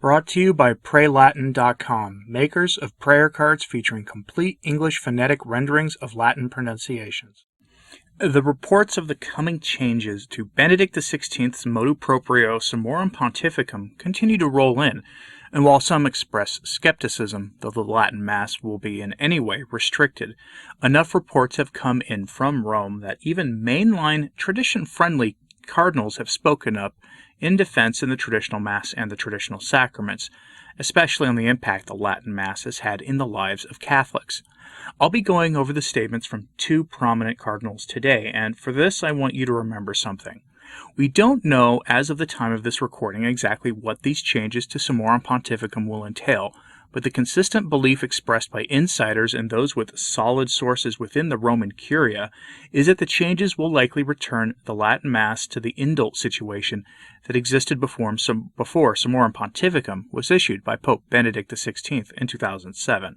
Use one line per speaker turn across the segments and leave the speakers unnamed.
Brought to you by PrayLatin.com, makers of prayer cards featuring complete English phonetic renderings of Latin pronunciations. The reports of the coming changes to Benedict XVI's motu proprio Summorum Pontificum continue to roll in, and while some express skepticism that the Latin Mass will be in any way restricted, enough reports have come in from Rome that even mainline, tradition-friendly cardinals have spoken up in defense in the traditional Mass and the traditional sacraments, especially on the impact the Latin Mass has had in the lives of Catholics. I'll be going over the statements from two prominent cardinals today, and for this I want you to remember something. We don't know as of the time of this recording exactly what these changes to Summorum Pontificum will entail, but the consistent belief expressed by insiders and those with solid sources within the Roman Curia is that the changes will likely return the Latin Mass to the indult situation that existed before Summorum Pontificum was issued by Pope Benedict XVI in 2007.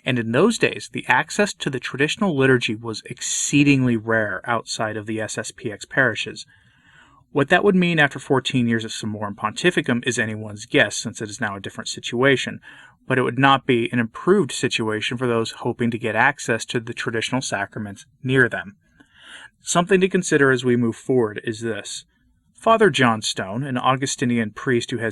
And in those days, the access to the traditional liturgy was exceedingly rare outside of the SSPX parishes. What that would mean after 14 years of Summorum Pontificum is anyone's guess, since it is now a different situation, but it would not be an improved situation for those hoping to get access to the traditional sacraments near them. Something to consider as we move forward is this. Father John Stone, an Augustinian priest who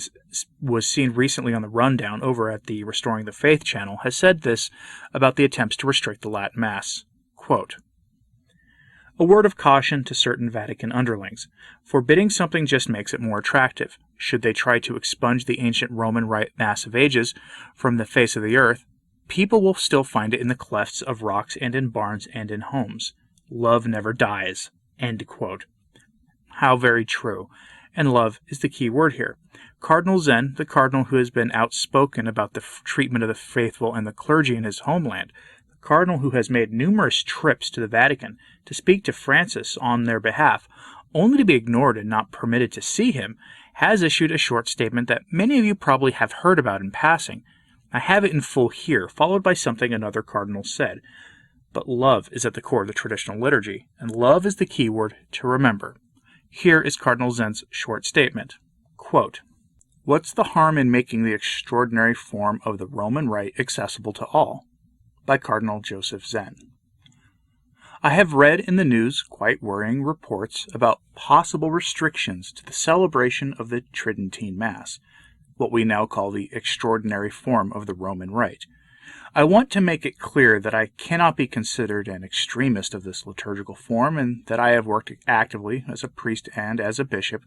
was seen recently on the Rundown over at the Restoring the Faith channel, has said this about the attempts to restrict the Latin Mass. Quote, "A word of caution to certain Vatican underlings. Forbidding something just makes it more attractive. Should they try to expunge the ancient Roman Rite Mass of ages from the face of the earth, people will still find it in the clefts of rocks and in barns and in homes. Love never dies." End quote. How very true. And love is the key word here. Cardinal Zen, the cardinal who has been outspoken about the treatment of the faithful and the clergy in his homeland, the cardinal who has made numerous trips to the Vatican to speak to Francis on their behalf, only to be ignored and not permitted to see him, has issued a short statement that many of you probably have heard about in passing. I have it in full here, followed by something another cardinal said. But love is at the core of the traditional liturgy, and love is the key word to remember. Here is Cardinal Zen's short statement. Quote, "What's the harm in making the extraordinary form of the Roman Rite accessible to all?" By Cardinal Joseph Zen. I have read in the news quite worrying reports about possible restrictions to the celebration of the Tridentine Mass, what we now call the extraordinary form of the Roman Rite. I want to make it clear that I cannot be considered an extremist of this liturgical form, and that I have worked actively as a priest and as a bishop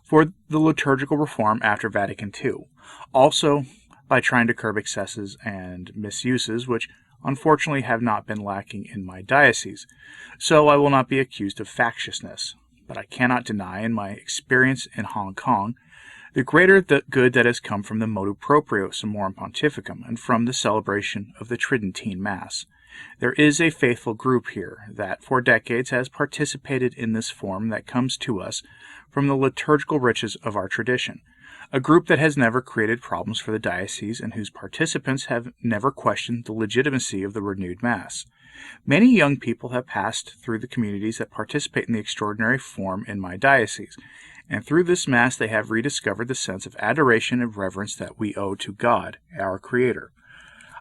for the liturgical reform after Vatican II, also by trying to curb excesses and misuses which unfortunately have not been lacking in my diocese, so I will not be accused of factiousness. But I cannot deny, in my experience in Hong Kong, the greater good that has come from the motu proprio Summorum Pontificum and from the celebration of the Tridentine Mass. There is a faithful group here that for decades has participated in this form that comes to us from the liturgical riches of our tradition, a group that has never created problems for the diocese and whose participants have never questioned the legitimacy of the renewed Mass. Many young people have passed through the communities that participate in the extraordinary form in my diocese, and through this Mass they have rediscovered the sense of adoration and reverence that we owe to God, our Creator.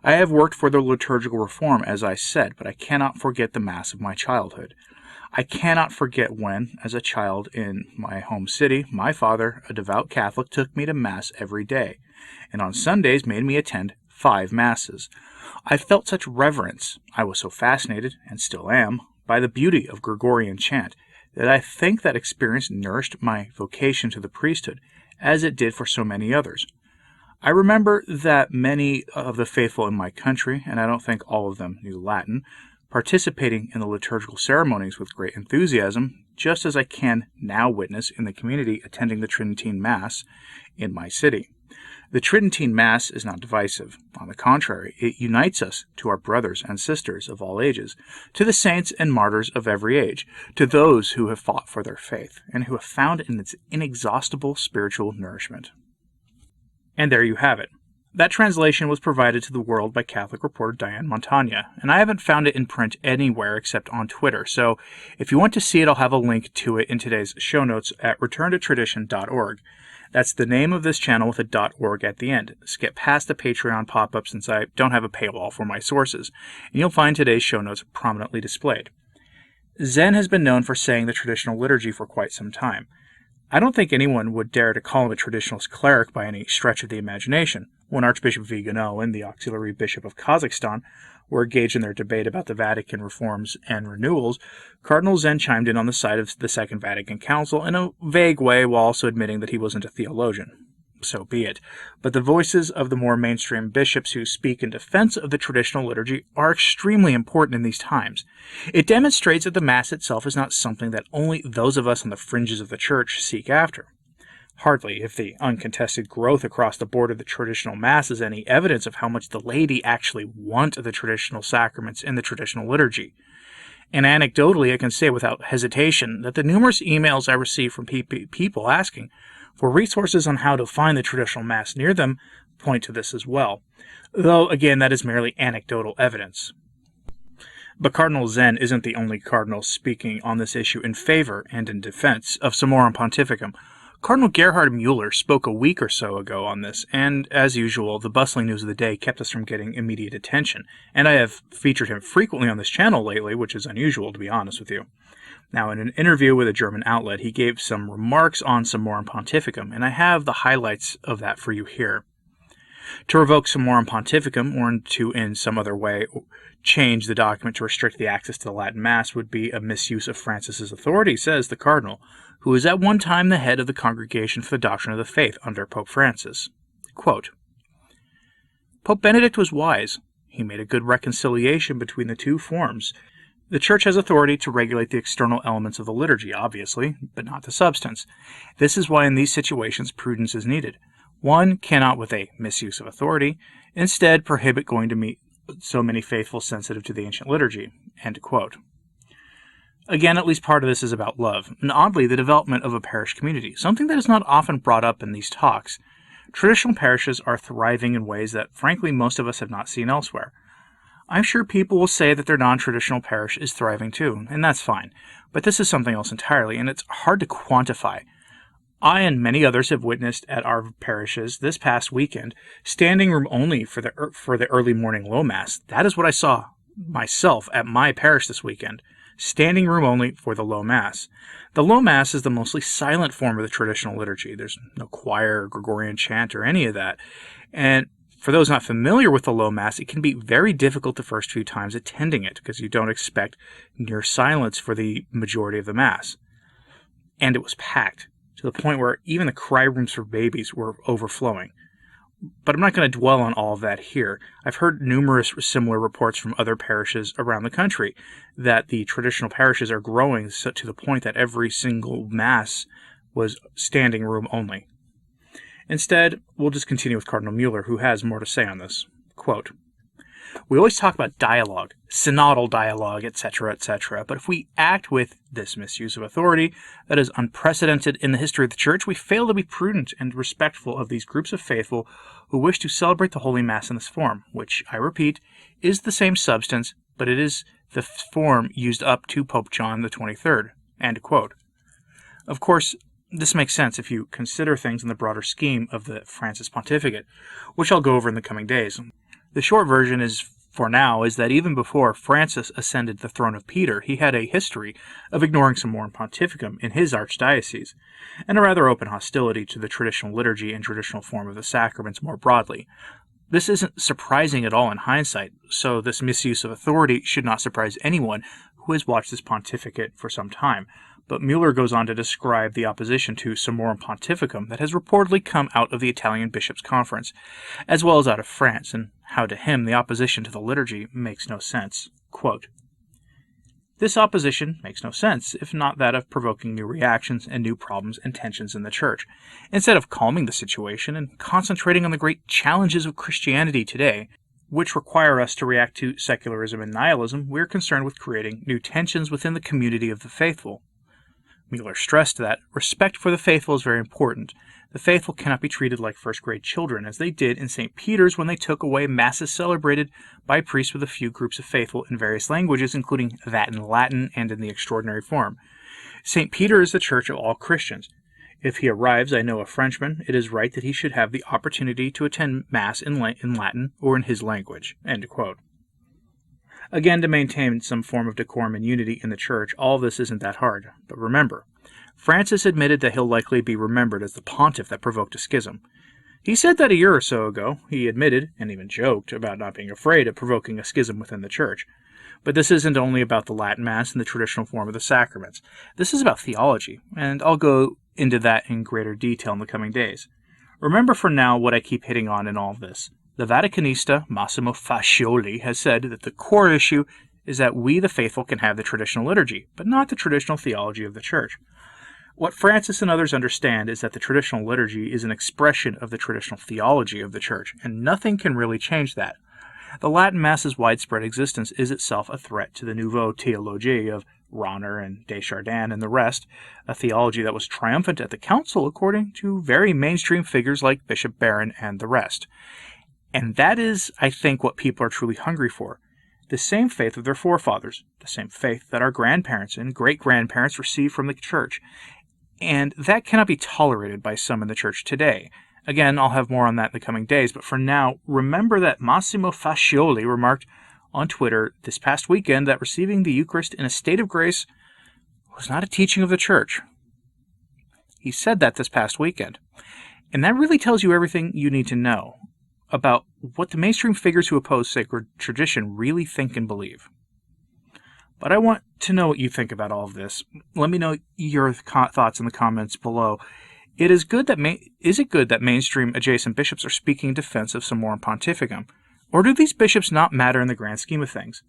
I have worked for the liturgical reform, as I said, but I cannot forget the Mass of my childhood. I cannot forget when, as a child in my home city, my father, a devout Catholic, took me to Mass every day, and on Sundays made me attend 5 Masses. I felt such reverence, I was so fascinated, and still am, by the beauty of Gregorian chant, that I think that experience nourished my vocation to the priesthood, as it did for so many others. I remember that many of the faithful in my country, and I don't think all of them knew Latin, participating in the liturgical ceremonies with great enthusiasm, just as I can now witness in the community attending the Tridentine Mass in my city. The Tridentine Mass is not divisive. On the contrary, it unites us to our brothers and sisters of all ages, to the saints and martyrs of every age, to those who have fought for their faith, and who have found in its inexhaustible spiritual nourishment. And there you have it. That translation was provided to the world by Catholic reporter Diane Montagna, and I haven't found it in print anywhere except on Twitter, so if you want to see it, I'll have a link to it in today's show notes at returntotradition.org. That's the name of this channel with a .org at the end. Skip past the Patreon pop-up since I don't have a paywall for my sources, and you'll find today's show notes prominently displayed. Zen has been known for saying the traditional liturgy for quite some time. I don't think anyone would dare to call him a traditionalist cleric by any stretch of the imagination. When Archbishop Vigano and the auxiliary bishop of Kazakhstan were engaged in their debate about the Vatican reforms and renewals, Cardinal Zen chimed in on the side of the Second Vatican Council in a vague way while also admitting that he wasn't a theologian. So be it. But the voices of the more mainstream bishops who speak in defense of the traditional liturgy are extremely important in these times. It demonstrates that the Mass itself is not something that only those of us on the fringes of the Church seek after. Hardly, if the uncontested growth across the board of the traditional Mass is any evidence of how much the laity actually want the traditional sacraments in the traditional liturgy. And anecdotally, I can say without hesitation that the numerous emails I receive from people asking for resources on how to find the traditional Mass near them point to this as well, though again that is merely anecdotal evidence. But Cardinal Zen isn't the only cardinal speaking on this issue in favor and in defense of Summorum Pontificum. Cardinal Gerhard Mueller spoke a week or so ago on this, and as usual, the bustling news of the day kept us from getting immediate attention, and I have featured him frequently on this channel lately, which is unusual to be honest with you. Now, in an interview with a German outlet, he gave some remarks on Summorum Pontificum, and I have the highlights of that for you here. To revoke Summorum Pontificum, or to in some other way change the document to restrict the access to the Latin Mass, would be a misuse of Francis's authority, says the Cardinal, who was at one time the head of the Congregation for the Doctrine of the Faith under Pope Francis. Quote, Pope Benedict was wise. He made a good reconciliation between the two forms. The Church has authority to regulate the external elements of the liturgy, obviously, but not the substance. This is why in these situations prudence is needed. One cannot, with a misuse of authority, instead prohibit going to meet so many faithful sensitive to the ancient liturgy. End quote. Again, at least part of this is about love, and oddly the development of a parish community, something that is not often brought up in these talks. Traditional parishes are thriving in ways that, frankly, most of us have not seen elsewhere. I'm sure people will say that their non-traditional parish is thriving too, and that's fine, but this is something else entirely, and it's hard to quantify. I and many others have witnessed at our parishes this past weekend standing room only for the early morning low mass. That is what I saw myself at my parish this weekend. Standing room only for the low mass. The low mass is the mostly silent form of the traditional liturgy. There's no choir or Gregorian chant or any of that. And for those not familiar with the low mass, it can be very difficult the first few times attending it because you don't expect near silence for the majority of the mass. And it was packed to the point where even the cry rooms for babies were overflowing. But I'm not going to dwell on all of that here. I've heard numerous similar reports from other parishes around the country that the traditional parishes are growing to the point that every single mass was standing room only. Instead, we'll just continue with Cardinal Mueller, who has more to say on this. Quote, we always talk about dialogue, synodal dialogue, etc., but if we act with this misuse of authority that is unprecedented in the history of the Church, we fail to be prudent and respectful of these groups of faithful who wish to celebrate the Holy Mass in this form, which, I repeat, is the same substance, but it is the form used up to Pope John the 23rd. End quote. Of course, this makes sense if you consider things in the broader scheme of the Francis pontificate, which I'll go over in the coming days. The short version for now is that even before Francis ascended the throne of Peter, he had a history of ignoring Summorum Pontificum in his archdiocese, and a rather open hostility to the traditional liturgy and traditional form of the sacraments more broadly. This isn't surprising at all in hindsight, so this misuse of authority should not surprise anyone who has watched this pontificate for some time. But Mueller goes on to describe the opposition to Summorum Pontificum that has reportedly come out of the Italian Bishops' Conference, as well as out of France, and how to him the opposition to the liturgy makes no sense. Quote, this opposition makes no sense, if not that of provoking new reactions and new problems and tensions in the Church. Instead of calming the situation and concentrating on the great challenges of Christianity today, which require us to react to secularism and nihilism, we're concerned with creating new tensions within the community of the faithful. Mueller stressed that respect for the faithful is very important. The faithful cannot be treated like first-grade children, as they did in St. Peter's when they took away masses celebrated by priests with a few groups of faithful in various languages, including that in Latin and in the extraordinary form. St. Peter is the church of all Christians. If he arrives, I know a Frenchman, it is right that he should have the opportunity to attend Mass in Latin or in his language." End quote. Again, to maintain some form of decorum and unity in the church, all this isn't that hard. But remember, Francis admitted that he'll likely be remembered as the pontiff that provoked a schism. He said that a year or so ago. He admitted, and even joked, about not being afraid of provoking a schism within the church. But this isn't only about the Latin Mass and the traditional form of the sacraments. This is about theology, and I'll go into that in greater detail in the coming days. Remember for now what I keep hitting on in all of this. The Vaticanista, Massimo Fascioli, has said that the core issue is that we, the faithful, can have the traditional liturgy, but not the traditional theology of the Church. What Francis and others understand is that the traditional liturgy is an expression of the traditional theology of the Church, and nothing can really change that. The Latin Mass's widespread existence is itself a threat to the Nouveau Theologie of Rahner and Desjardins and the rest, a theology that was triumphant at the Council according to very mainstream figures like Bishop Barron and the rest. And that is, I think, what people are truly hungry for. The same faith of their forefathers, the same faith that our grandparents and great-grandparents received from the Church. And that cannot be tolerated by some in the Church today. Again, I'll have more on that in the coming days, but for now, remember that Massimo Fascioli remarked on Twitter this past weekend that receiving the Eucharist in a state of grace was not a teaching of the Church. He said that this past weekend. And that really tells you everything you need to know about what the mainstream figures who oppose sacred tradition really think and believe. But I want to know what you think about all of this. Let me know your thoughts in the comments below. Is it good that mainstream adjacent bishops are speaking in defense of Summorum Pontificum? Or do these bishops not matter in the grand scheme of things?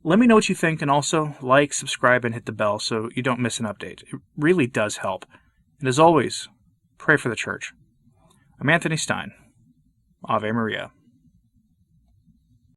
Let me know what you think, and also like, subscribe, and hit the bell so you don't miss an update. It really does help. And as always, pray for the Church. I'm Anthony Stine. Ave Maria.